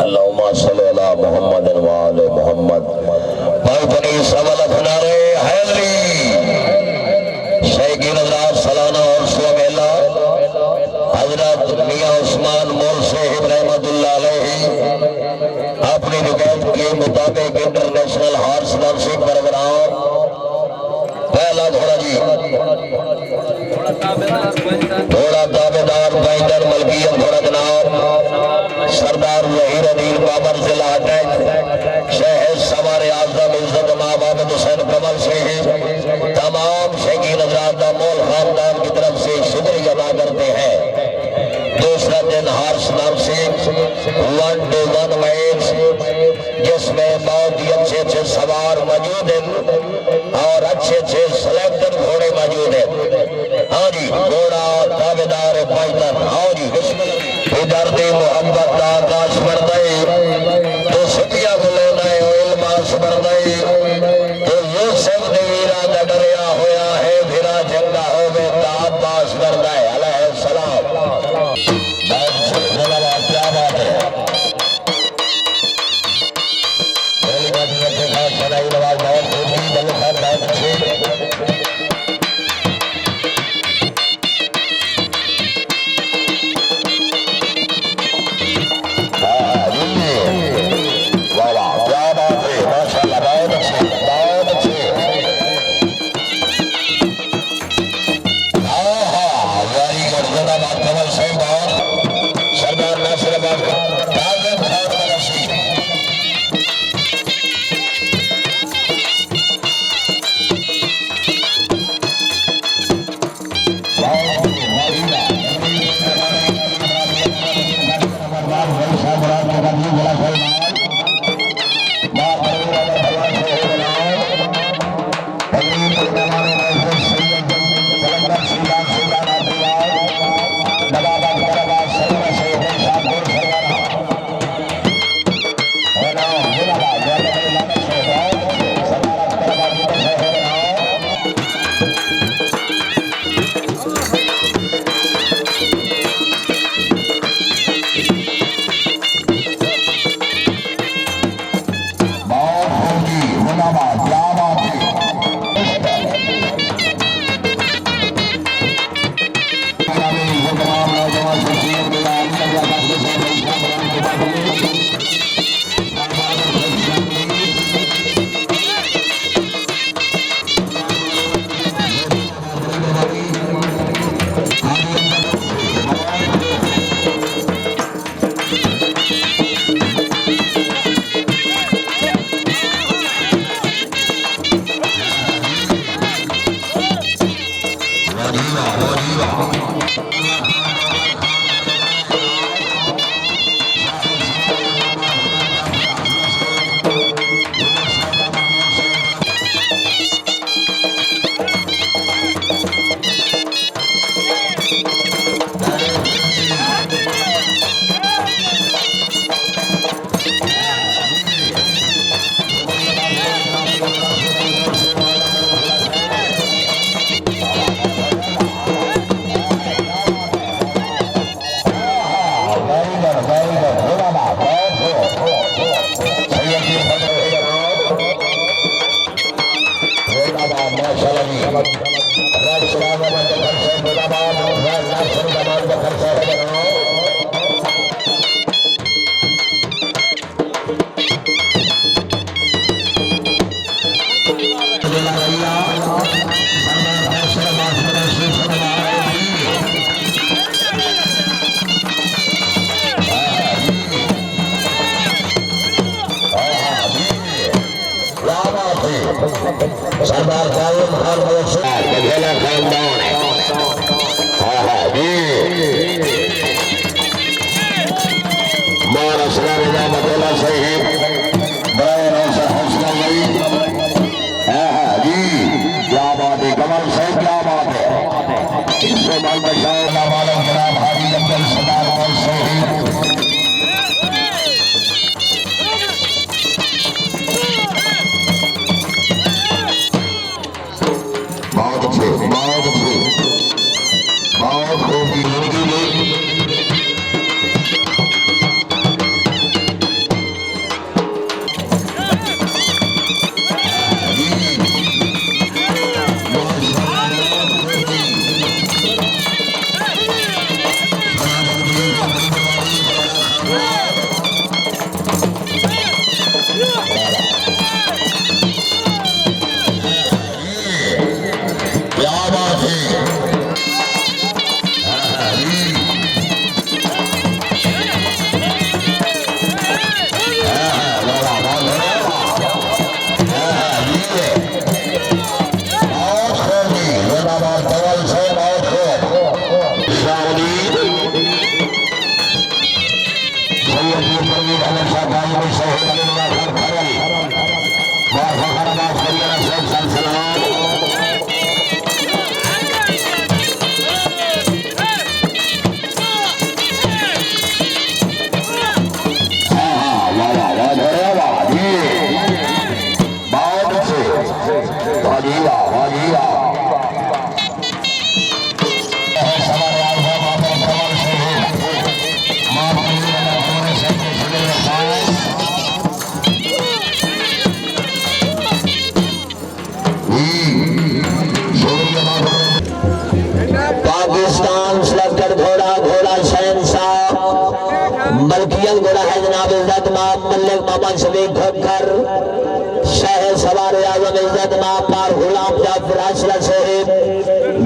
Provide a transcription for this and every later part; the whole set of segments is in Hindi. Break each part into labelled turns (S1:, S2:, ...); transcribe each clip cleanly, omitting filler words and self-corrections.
S1: अल्लाहुम्मा सल्ली अला मोहम्मद व आले मोहम्मद। भाई बनी सवाल अपनारे हैदरी शेख हजरत सालाना और मेला हजरत मियां उस्मान मोरसे रहमतुल्लाह अलैहि अपनी रिवायत के मुताबिक इंटरनेशनल हॉर्स डांसिंग प्रोग्राम पहला घोड़ा जी घोड़ा दावेदार बाइंदर मलकियत घोड़ा जनाब सरदार जहीरुद्दीन बाबर जिला अटैच शहर सवार आजम इज्जत माबाब हुसैन कमल से तमाम शकीन हजरात मोल खानदान की तरफ से शुक्रिया अदा करते हैं। दूसरा दिन हॉर्स डांसिंग 1-to-1 मैच जिसमें बहुत ही अच्छे सवार मौजूद हैं और अच्छे सिलेक्टर घोड़े मौजूद हैं। हाँ जी घोड़ा दावेदार बाइंदर। हाँ जी इधर दे मोहब्बत का आकाश बढ़ गए तो सिटिया को लेना है इल्मास बढ़ गए तो यूसुफ देवीरा का डरिया होया है फिरा जंगा हो गए तो अब्बास बढ़ गए अलैहिस्सलाम। क्या बात है सरदार कायम खान बघेला खानदान है। हाँ हाँ जी मार असगर बघेला सही बड़ा हौसला गई। हाँ हाँ जी क्या बात है कमल साहब क्या बात है। इसको मन बचाओ नामालम जनाब हाजी अब्दुल सरदार कमल सही बहुत खूब क्या बात है। पाकिस्तान सेलेक्टेड घोड़ा घोड़ा शहनशाह मलकियत घोड़ा है जनाब इज्जत माप मल्लिक मोहम्मद शफीक खोखर शहर सवार आजम इज्जत माप पार गुलाम जाफर असलम शहीद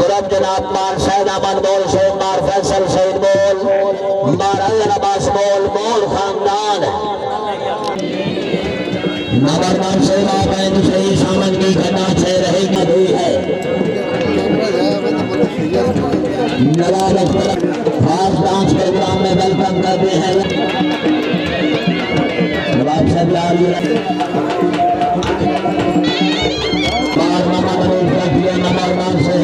S1: गुरब जनाब मार सैद अमन बोल शेख मार फैसल शहीद बोल मार अल्लाह अब्बास बोल बोल खानदान नंबरदार सेवा बैन सही सामन की घटना से रहेगी हुई है नवाब खास डांस प्रोग्राम में वेलकम करते हैं नवाब साहब नंबरदार से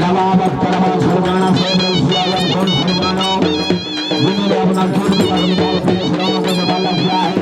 S1: नवाब अख्तर सरगाना से अपना छोड़ को संभाला किया है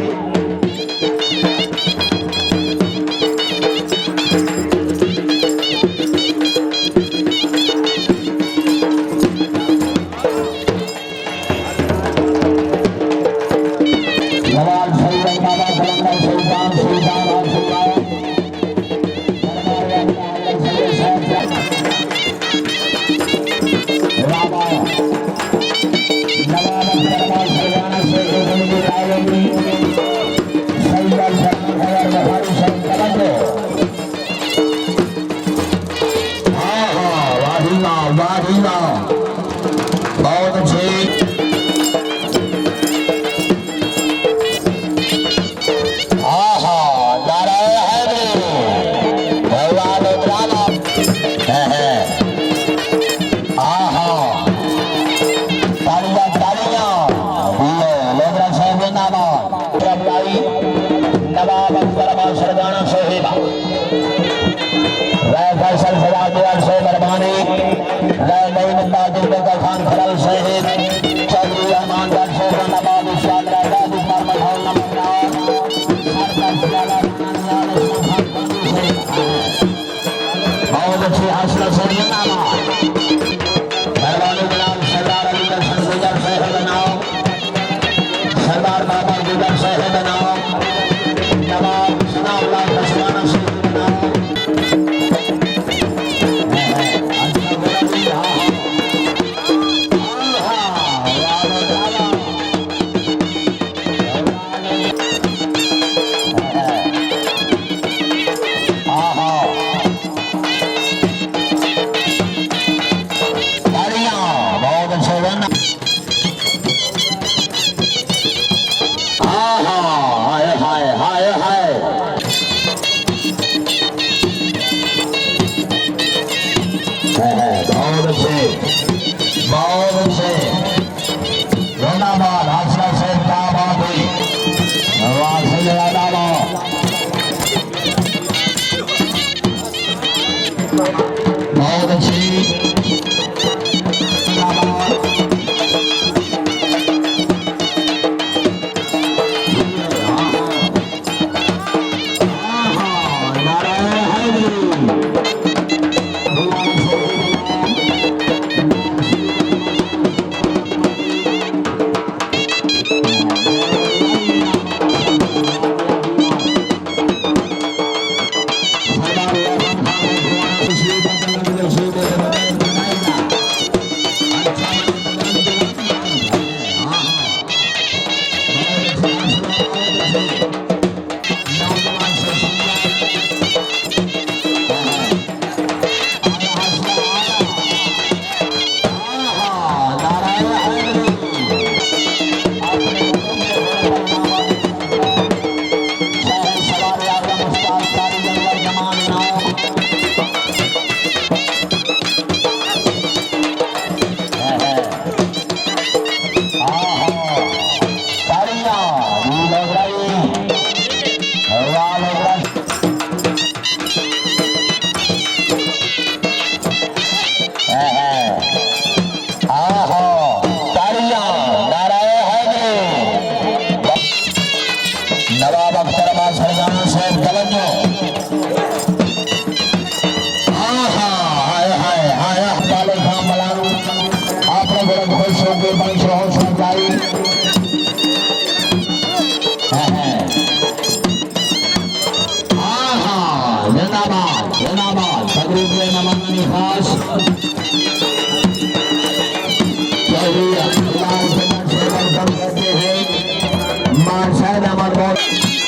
S1: बहुत अच्छे नवाब अख्तर सरगाना सोहेबा फैसल सवाल से मेहरबानी खान खरल शहीद चौधरी रहमान से नवाब बहुत अच्छी हासिल से मेहरबानी जनाब सरदार अली दर्शन गुजर से है बनाओ सरदार बाबा गुजर से है बनाओ नवाब सनाउल्लाह सरगाना से बनाओ बहुत अच्छी नवाब अख्तर सरजाना साहब तवज्जो आपने बड़े खुश होकर पंच रहो समझाई जिंदाबाद जिंदाबाद तकरीब में नमन खास कहते हैं मां शायद हमारे